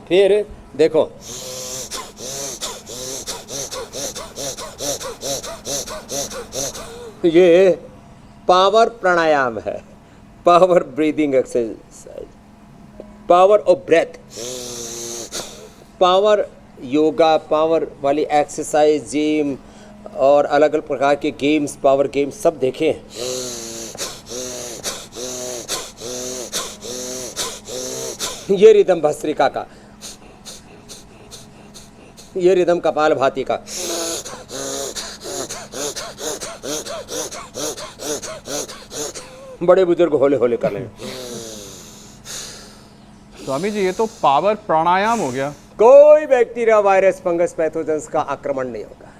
फिर देखो, ये पावर प्राणायाम है, power breathing exercise, power of breath, power yoga, power वाली एक्सरसाइज, जिम और अलग अलग प्रकार के गेम्स, पावर गेम्स सब देखे हैं। ये रिदम भस्त्रिका का, ये रिदम कपाल भाती का। बड़े बुजुर्ग होले होले कर लें। स्वामी जी, ये तो पावर प्राणायाम हो गया। कोई बैक्टीरिया, वायरस, फंगस, पैथोजेंस का आक्रमण नहीं होगा।